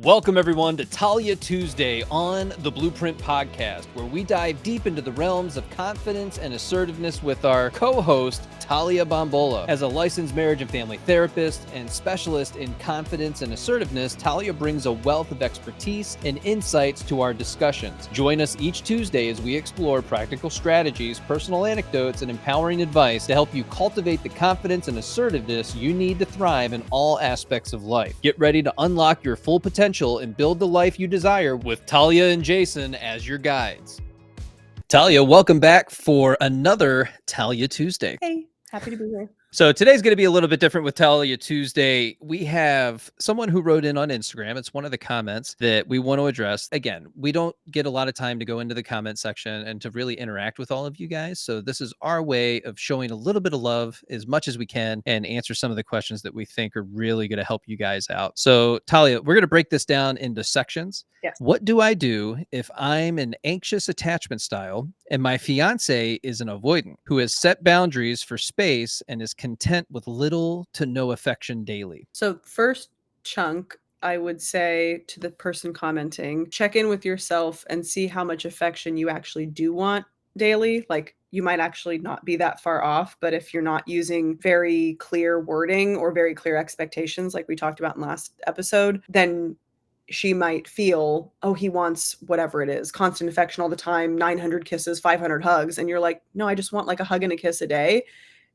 Welcome, everyone, to Talia Tuesday on the Blueprint Podcast, where we dive deep into the realms of confidence and assertiveness with our co-host, Talia Bombola. As a licensed marriage and family therapist and specialist in confidence and assertiveness, Talia brings a wealth of expertise and insights to our discussions. Join us each Tuesday as we explore practical strategies, personal anecdotes, and empowering advice to help you cultivate the confidence and assertiveness you need to thrive in all aspects of life. Get ready to unlock your full potential and build the life you desire with Talia and Jason as your guides. Talia, welcome back for another Talia Tuesday. Hey, happy to be here. So today's going to be a little bit different with Talia Tuesday. We have someone who wrote in on Instagram. It's one of the comments that we want to address. Again, we don't get a lot of time to go into the comment section and to really interact with all of you guys. So this is our way of showing a little bit of love as much as we can and answer some of the questions that we think are really going to help you guys out. So Talia, we're going to break this down into sections. Yes. What do I do if I'm an anxious attachment style and my fiance is an avoidant who has set boundaries for space and is content with little to no affection daily? So, first chunk, I would say to the person commenting, check in with yourself and see how much affection you actually do want daily. Like, you might actually not be that far off, but if you're not using very clear wording or very clear expectations, like we talked about in last episode, then she might feel, oh, he wants whatever it is, constant affection all the time, 900 kisses, 500 hugs. And you're like, no, I just want like a hug and a kiss a day.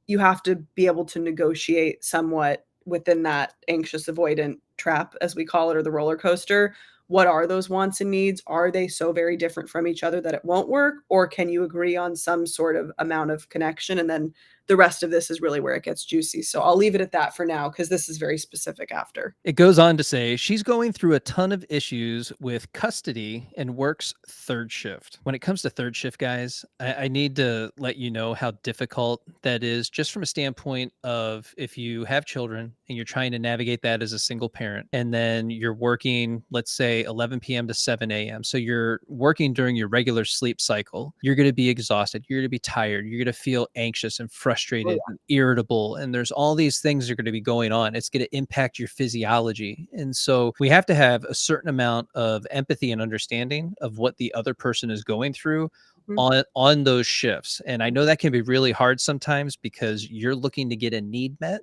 You have to be able to negotiate somewhat within that anxious avoidant trap, as we call it, or the roller coaster. What are those wants and needs? Are they so very different from each other that it won't work? Or can you agree on some sort of amount of connection? And then the rest of this is really where it gets juicy. So I'll leave it at that for now, because this is very specific after. It goes on to say she's going through a ton of issues with custody and works third shift. When it comes to third shift, guys, I need to let you know how difficult that is, just from a standpoint of if you have children and you're trying to navigate that as a single parent, and then you're working, let's say 11 p.m. to 7 a.m. So you're working during your regular sleep cycle. You're going to be exhausted. You're going to be tired. You're going to feel anxious and frustrated and irritable. And there's all these things that are going to be going on. It's going to impact your physiology. And so we have to have a certain amount of empathy and understanding of what the other person is going through on those shifts. And I know that can be really hard sometimes because you're looking to get a need met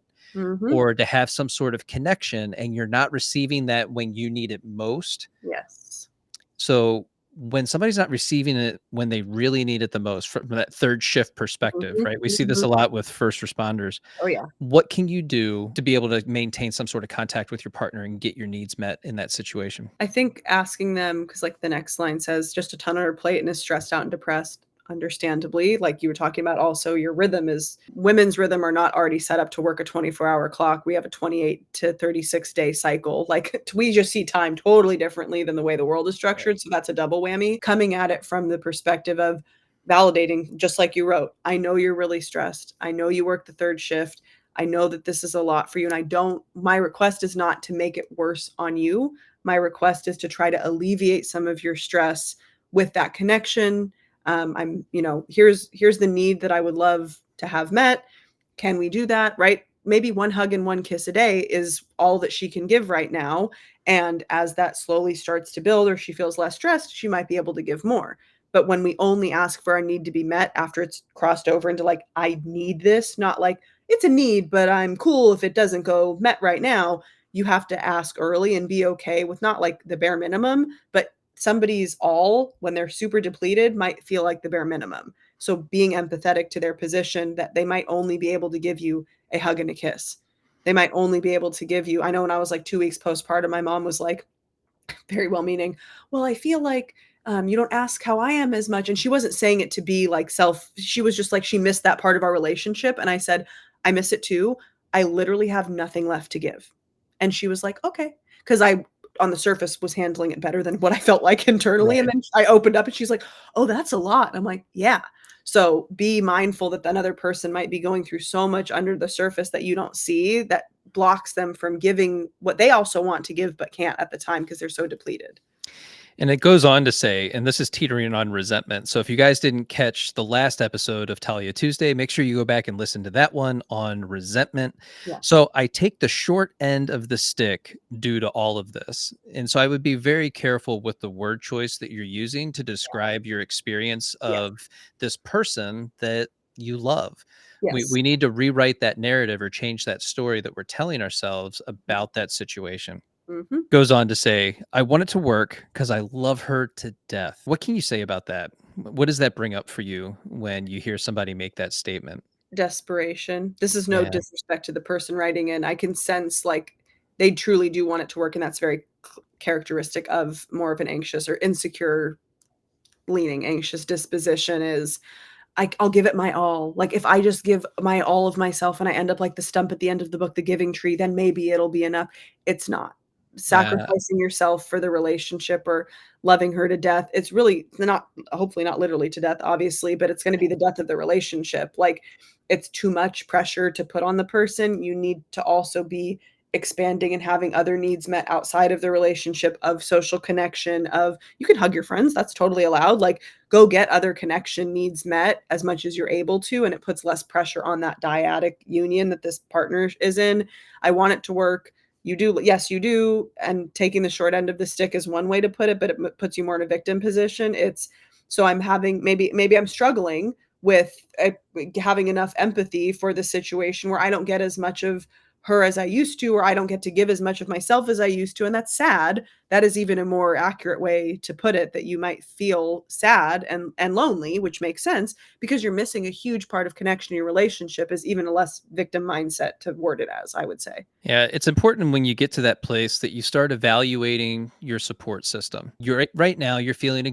or to have some sort of connection, and you're not receiving that when you need it most. Yes. So when somebody's not receiving it when they really need it the most, from that third shift perspective, right? We see this a lot with first responders. Oh, yeah. What can you do to be able to maintain some sort of contact with your partner and get your needs met in that situation? I think asking them, because like the next line says, just a ton on her plate and is stressed out and depressed, understandably. Like you were talking about, also your rhythm is, women's rhythm are not already set up to work a 24-hour clock. We have a 28 to 36 day cycle. Like we just see time totally differently than the way the world is structured. So that's a double whammy. Coming at it from the perspective of validating, just like you wrote, I know you're really stressed. I know you work the third shift. I know that this is a lot for you. And my request is not to make it worse on you. My request is to try to alleviate some of your stress with that connection. Here's the need that I would love to have met. Can we do that? Right? Maybe one hug and one kiss a day is all that she can give right now. And as that slowly starts to build, or she feels less stressed, she might be able to give more. But when we only ask for our need to be met after it's crossed over into like, I need this, not like it's a need, but I'm cool if it doesn't go met right now. You have to ask early and be okay with not like the bare minimum, but somebody's all, when they're super depleted, might feel like the bare minimum. So being empathetic to their position, that they might only be able to give you a hug and a kiss. They might only be able to give you, I know when I was like 2 weeks postpartum, my mom was like, very well meaning, well, I feel like you don't ask how I am as much. And she wasn't saying it to be like she was just like, she missed that part of our relationship. And I said, I miss it too. I literally have nothing left to give. And she was like, okay. Because I, on the surface, was handling it better than what I felt like internally. Right. And then I opened up and she's like, oh, that's a lot. I'm like, yeah. So be mindful that another person might be going through so much under the surface that you don't see, that blocks them from giving what they also want to give but can't at the time because they're so depleted. And it goes on to say, and this is teetering on resentment. So if you guys didn't catch the last episode of Talia Tuesday, make sure you go back and listen to that one on resentment. Yeah. So I take the short end of the stick due to all of this. And so I would be very careful with the word choice that you're using to describe your experience Yes. of this person that you love. We, Yes. we need to rewrite that narrative or change that story that we're telling ourselves Yeah. about that situation. Mhm. Goes on to say, "I want it to work because I love her to death." What can you say about that? What does that bring up for you when you hear somebody make that statement? Desperation. This is no Yeah, disrespect to the person writing in. I can sense, like, they truly do want it to work, and that's very characteristic of more of an anxious or insecure leaning anxious disposition is I'll give it my all. Like, if I just give my all of myself and I end up like the stump at the end of the book, The Giving Tree, then maybe it'll be enough. It's not. yeah, Sacrificing yourself for the relationship or loving her to death, it's really not hopefully not literally to death, obviously, but it's gonna be the death of the relationship. Like, it's too much pressure to put on the person. You need to also be expanding and having other needs met outside of the relationship of social connection, of you can hug your friends, that's totally allowed. Like, go get other connection needs met as much as you're able to, and it puts less pressure on that dyadic union that this partner is in. I want it to work. You do, yes, you do. And taking the short end of the stick is one way to put it, but it puts you more in a victim position. It's so I'm having maybe I'm struggling with having enough empathy for the situation where I don't get as much of her as I used to, or I don't get to give as much of myself as I used to. And that's sad. That is even a more accurate way to put it, that you might feel sad and lonely, which makes sense because you're missing a huge part of connection in your relationship, is even a less victim mindset to word it as, I would say. yeah. It's important when you get to that place that you start evaluating your support system. You're right now, you're feeling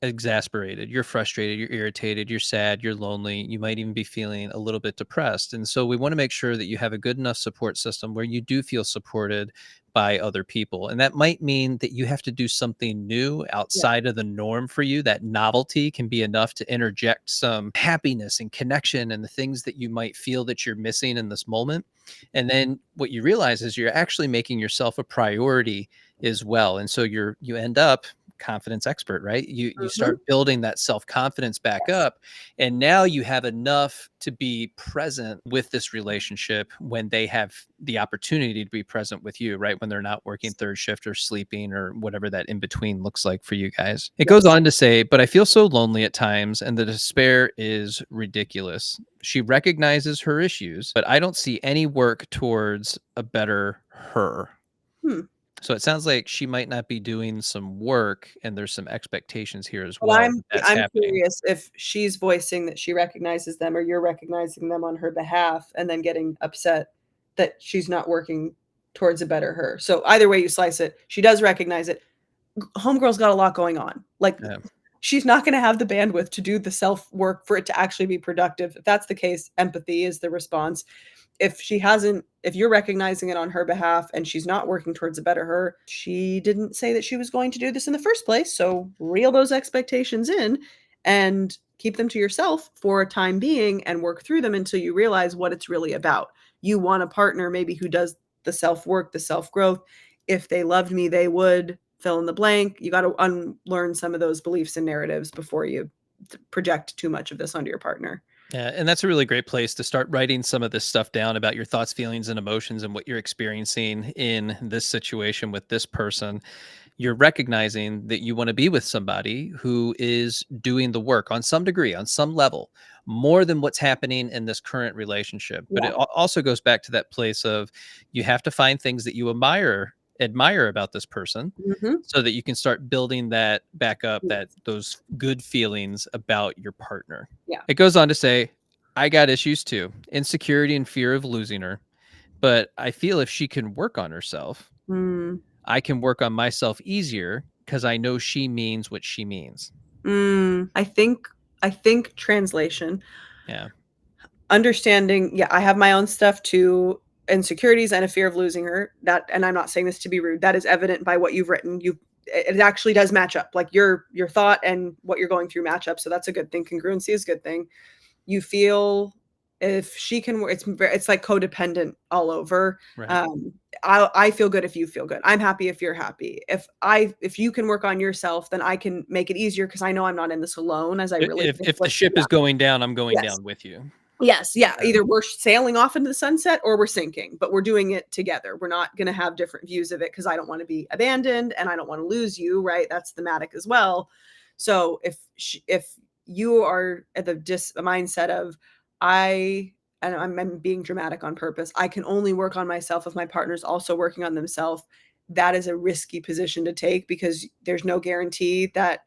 exasperated, you're frustrated, you're irritated, you're sad, you're lonely. You might even be feeling a little bit depressed. And so we want to make sure that you have a good enough support system where you do feel supported by other people. And that might mean that you have to do something new Yeah. outside of the norm for you. That novelty can be enough to interject some happiness and connection and the things that you might feel that you're missing in this moment. And then what you realize is you're actually making yourself a priority as well. And so you end up confidence expert, right? You Mhm. start building that self-confidence back Yes. up, and now you have enough to be present with this relationship when they have the opportunity to be present with you, right? When they're not working third shift or sleeping or whatever that in between looks like for you guys. It goes Yes. on to say, "But I feel so lonely at times and the despair is ridiculous." She recognizes her issues, but I don't see any work towards a better her. Hmm. So it sounds like she might not be doing some work, and there's some expectations here as But well that that's I'm happening. curious if she's voicing that she recognizes them or you're recognizing them on her behalf and then getting upset that she's not working towards a better her. So either way you slice it, she does recognize it. Homegirl's got a lot going on. Like, Yeah. she's not gonna have the bandwidth to do the self work for it to actually be productive. If that's the case, empathy is the response. If you're recognizing it on her behalf and she's not working towards a better her, she didn't say that she was going to do this in the first place, so reel those expectations in and keep them to yourself for a time being and work through them until you realize what it's really about. You want a partner maybe who does the self-work, the self-growth. If they loved me, they would fill in the blank. You gotta unlearn some of those beliefs and narratives before you project too much of this onto your partner. Yeah, and that's a really great place to start writing some of this stuff down about your thoughts, feelings, and emotions and what you're experiencing in this situation with this person. You're recognizing that you want to be with somebody who is doing the work on some degree, on some level, more than what's happening in this current relationship. But Yeah. it also goes back to that place of you have to find things that you admire about this person Mhm. so that you can start building that back up, that Yes. those good feelings about your partner. Yeah. It goes on to say, I got issues too, insecurity and fear of losing her, but I feel if she can work on herself, Mm. I can work on myself easier because I know she means what she means. I think translation, Yeah. understanding, yeah, I have my own stuff too, insecurities and a fear of losing her. That, and I'm not saying this to be rude, that is evident by what you've written. It actually does match up. Like your thought and what you're going through match up. So that's a good thing. Congruency is a good thing. You feel if she can, it's like codependent all over. Right. I feel good if you feel good. I'm happy if you're happy. If you can work on yourself, then I can make it easier because I know I'm not in this alone as I really If the like, ship yeah. is going down, I'm going Yes. down with you. Yes, yeah, Yeah, either we're sailing off into the sunset or we're sinking, but we're doing it together. We're not gonna have different views of it because I don't wanna be abandoned and I don't wanna lose you, right? That's thematic as well. So if you are at the mindset of I and I'm being dramatic on purpose, I can only work on myself if my partner's also working on themselves. That is a risky position to take because there's no guarantee that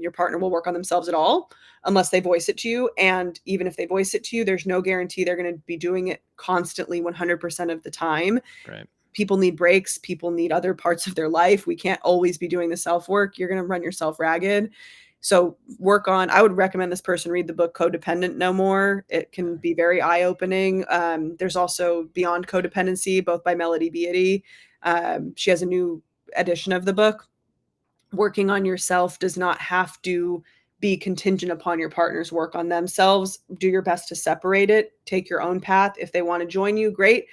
your partner will work on themselves at all unless they voice it to you. And even if they voice it to you, there's no guarantee they're going to be doing it constantly 100% of the time. right. People need breaks, people need other parts of their life. We can't always be doing the self work. You're going to run yourself ragged. So work on, I would recommend this person read the book Codependent No More. It can be very eye opening. There's also Beyond Codependency, both by Melody Beatty. She has a new edition of the book. Working on yourself does not have to be contingent upon your partner's work on themselves. Do your best to separate it. Take your own path. If they want to join you, great.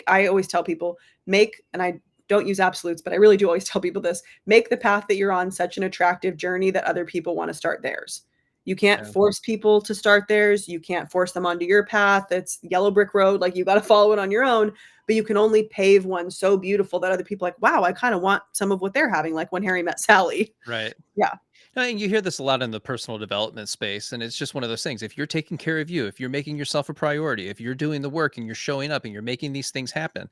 I always tell people, and I don't use absolutes, but I really do always tell people this, make the path that you're on such an attractive journey that other people want to start theirs. You can't Yeah, force people to start theirs. You can't force them onto your path. It's yellow brick road. Like you got to follow it on your own, but you can only pave one so beautiful that other people are like, wow, I kind of want some of what they're having. Like when Harry met Sally. right. Yeah. And you hear this a lot in the personal development space, and it's just one of those things. If you're taking care of you, if you're making yourself a priority, if you're doing the work and you're showing up and you're making these things happen,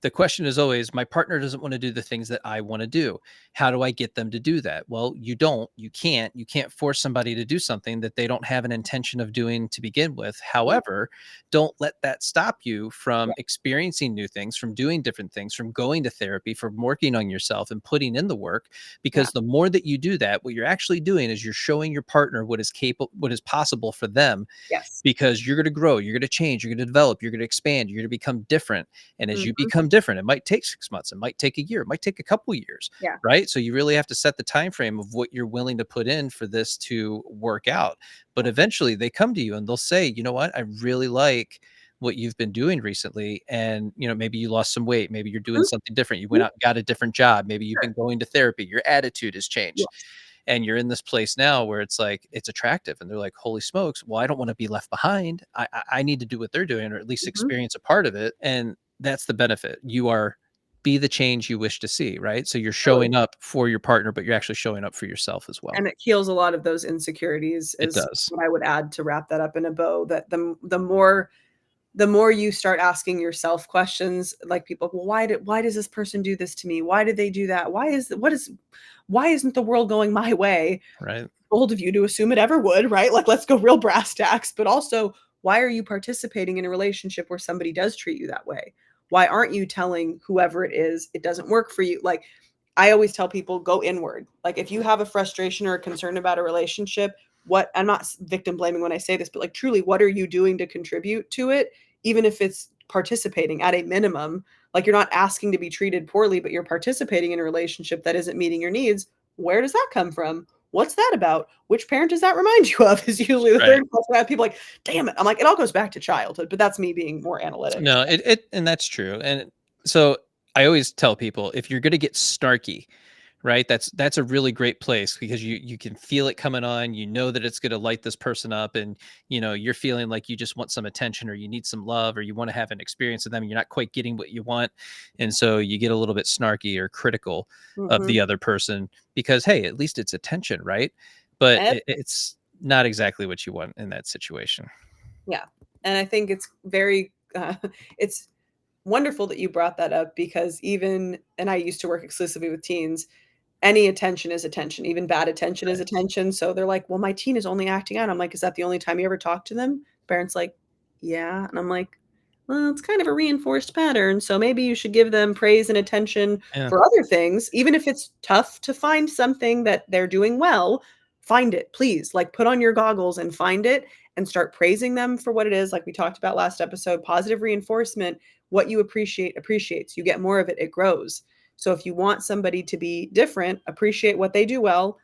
the question is always, my partner doesn't want to do the things that I want to do. How do I get them to do that? Well, you can't force somebody to do something that they don't have an intention of doing to begin with. Mm, However, don't let that stop you from yeah, experiencing new things, from doing different things, from going to therapy, from working on yourself and putting in the work. yeah, Because the more that you do that, what you're actually doing is you're showing your partner what is capable, what is possible for them, yes. because you're going to grow, you're going to change, you're going to develop, you're going to expand, you're going to become different. And as you Mhm, become different, it might take 6 months, it might take a year, it might take a couple years, yeah, right? So you really have to set the time frame of what you're willing to put in for this to work out. But yeah, eventually they come to you and they'll say, you know what, I really like what you've been doing recently. And maybe you lost some weight, maybe you're doing mhm, something different, you went mhm, out and got a different job, maybe you've sure, been going to therapy, your attitude has changed, yes, and you're in this place now where it's like it's attractive and they're like, holy smokes, well, I don't want to be left behind. I need to do what they're doing, or at least mhm, experience a part of it. And that's the benefit. You are be the change you wish to see, right? So you're totally, showing up for your partner, but you're actually showing up for yourself as well. and it heals a lot of those insecurities It is does. what I would add to wrap that up in a bow, that the more you start asking yourself questions, like people, well, why does this person do this to me? Why did they do that? Why isn't the world going my way? Right. Bold of you to assume it ever would, right? Like, let's go real brass tacks. But also, why are you participating in a relationship where somebody does treat you that way? Why aren't you telling whoever it is it doesn't work for you? Like, I always tell people, go inward. Like, if you have a frustration or a concern about a relationship, I'm not victim blaming when I say this, but like, truly, what are you doing to contribute to it? Even if it's participating at a minimum, like you're not asking to be treated poorly, but you're participating in a relationship that isn't meeting your needs. Where does that come from? What's that about? Which parent does that remind you of? Is usually the Right. third question. I have people like, damn it. I'm like, it all goes back to childhood, but that's me being more analytic. No, and that's true. And so I always tell people, if you're going to get snarky, right? That's a really great place because you can feel it coming on. You know that it's going to light this person up, and you're feeling like you just want some attention, or you need some love, or you want to have an experience with them. And you're not quite getting what you want, and so you get a little bit snarky or critical of Mhm. the other person because, hey, at least it's attention, right? But And it's not exactly what you want in that situation. yeah, and I think it's very, it's wonderful that you brought that up because I used to work exclusively with teens. Any attention is attention, even bad attention is Right. attention, so they're like, "Well, my teen is only acting out." I'm like, "Is that the only time you ever talk to them?" Parents like, "Yeah," and I'm like, "Well, it's kind of a reinforced pattern, so maybe you should give them praise and attention Yeah. for other things, even if it's tough to find something that they're doing well, find it, please, like, put on your goggles and find it and start praising them for what it is, like we talked about last episode, positive reinforcement, what you appreciate appreciates, you get more of it, it grows." So if you want somebody to be different, appreciate what they do well,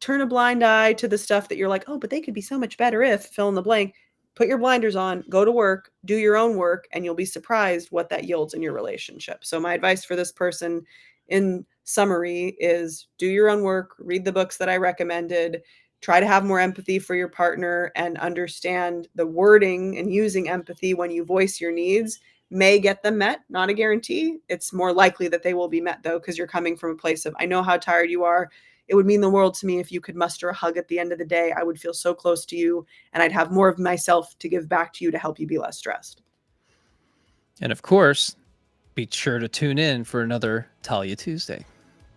turn a blind eye to the stuff that you're like, "Oh, but they could be so much better if fill in the blank." put your blinders on, go to work, do your own work, and you'll be surprised what that yields in your relationship. So my advice for this person in summary is do your own work, read the books that I recommended, try to have more empathy for your partner and understand the wording, and using empathy when you voice your needs may get them met, not a guarantee. It's more likely that they will be met though, because you're coming from a place of, I know how tired you are. It would mean the world to me if you could muster a hug at the end of the day. I would feel so close to you, and I'd have more of myself to give back to you to help you be less stressed. And of course, be sure to tune in for another Talia Tuesday.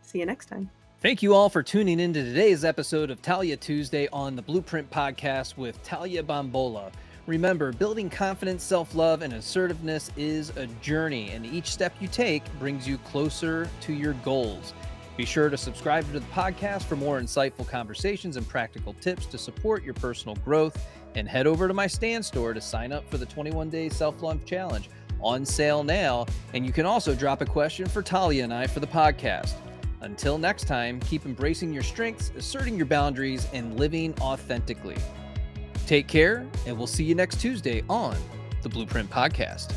See you next time. Thank you all for tuning into today's episode of Talia Tuesday on the Blueprint Podcast with Talia Bombola. Remember, building confidence, self-love, and assertiveness is a journey, and each step you take brings you closer to your goals. Be sure to subscribe to the podcast for more insightful conversations and practical tips to support your personal growth, and head over to my Stand store to sign up for the 21-day self-love challenge, on sale now, and you can also drop a question for Talia and I for the podcast. Until next time, keep embracing your strengths, asserting your boundaries, and living authentically. Take care, and we'll see you next Tuesday on the Blueprint Podcast.